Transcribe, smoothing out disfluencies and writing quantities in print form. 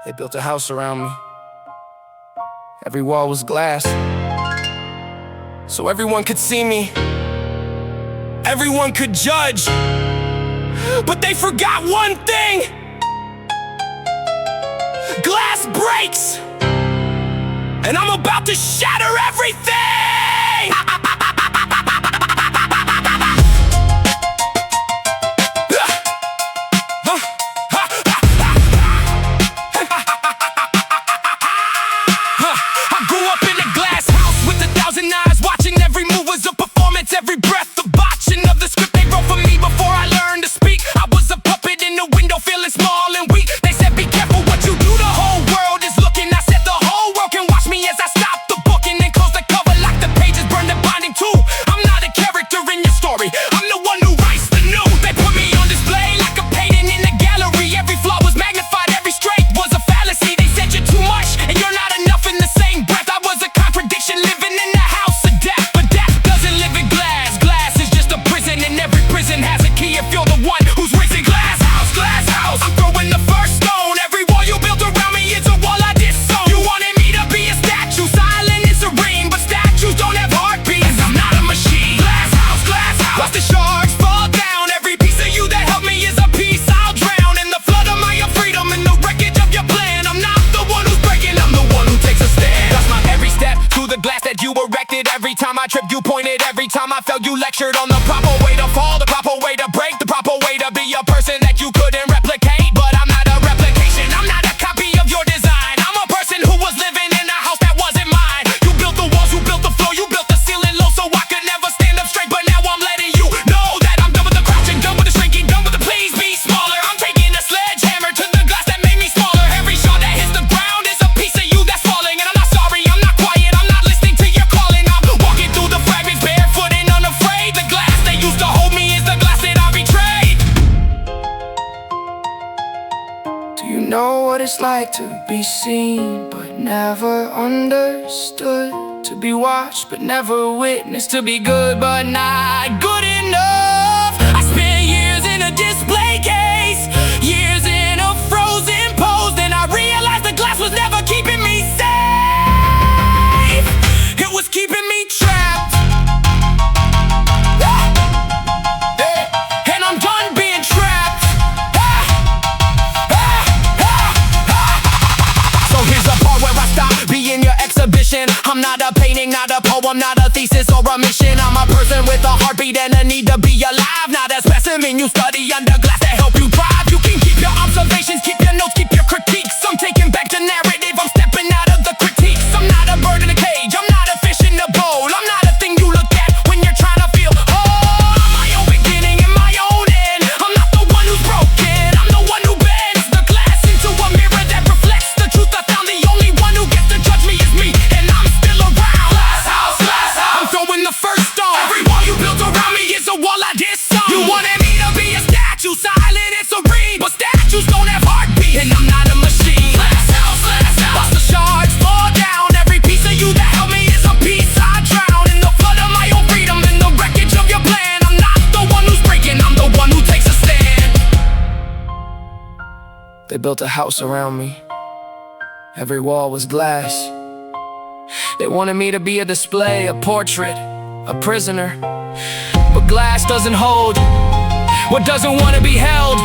They built a house around me. Every wall was glass, so everyone could see me. Everyone could judge, but they forgot one thing. Glass breaks, and I'm about to shatter everything. Every breath, the botching of the script they wrote for me before I learned to speak. I was a puppet in the window, feeling small and weak. They said, be careful what you do, the whole world is looking. I said, the whole world can watch me as I stop the book and then close the cover like the pages burned and binding too. I'm not a character in your story, I'm the one who writes the new. They put me on display like a painting in a gallery. Every flaw was magnified, every strength was a fallacy. They said you're too much and you're not enough in the same breath. I was a contradiction living in the house of death, but death doesn't live in glass. And every prison has a key if you're the one who's raising glass house, glass house. I'm throwing the first stone. Every wall you built around me is a wall I disown. You wanted me to be a statue, silent and serene, but statues don't have heartbeats. I'm not a machine. Glass house, glass house. Watch the shards fall down. Every piece of you that helped me is a piece I'll drown in the flood of my freedom and the wreckage of your plan. I'm not the one who's breaking, I'm the one who takes a stand. That's my every step through the glass that you erected. Every time I tripped, you pointed. Every time I fell, you lectured on the proper way to fall, the proper way to break, the proper way to be a person that you couldn't replicate. But I'm not a replication, I'm not a copy of your design. I'm a person who was living in a house that wasn't mine. You built the walls, you built the floor, you built the ceiling low so I could never stand up straight. But now I'm letting you know that I'm done with the crouching, done with the shrinking, done with the please be smaller. I'm taking a sledgehammer to the glass that made me smaller. Every shot that hits the ground is a piece of you that's falling. And I'm not sorry, I'm not quiet, I'm not listening to your calling. I'm walking through the fragments barefoot and unafraid. The glass they used to hold me is the glass that I betrayed. Do you know what it's like to be seen but never understood? To be watched but never witnessed? To be good but not good enough? I spent years in a display case, years in a frozen pose. Then I realized the glass was never keeping me safe. It was keeping me trapped. And I'm done being trapped. So here's the part where I stop being your exhibition. I'm not a painting, not a poem, not a thesis or a mission. I'm a person with a heartbeat and a need to be alive. Not a specimen you study under glass to help you thrive. You can keep your observations, keep your notes, keep your critiques. I'm taking back the narrative, I'm stepping out of the critiques. I'm not a bird in a cage, I'm not a fish in a bowl. I'm not a thing you look at when you're trying to feel whole. I'm my own beginning and my own end. I'm not the one who's broken, I'm the one who bends the glass into a mirror that reflects the truth I found. The only one who gets to judge me is me, and I'm still around. Glass house, glass house. I'm throwing the first stone. Every wall you built around me is a wall I disown. You wanted me to be a statue, silent and serene, but statues don't have heartbeats, and I'm not a machine. Glass house, glass house. Watch the shards fall down. Every piece of you that helped me is a piece I drown in the flood of my own freedom and the wreckage of your plan. I'm not the one who's breaking, I'm the one who takes a stand. They built a house around me. Every wall was glass. They wanted me to be a display, a portrait, a prisoner. But glass doesn't hold what doesn't want to be held.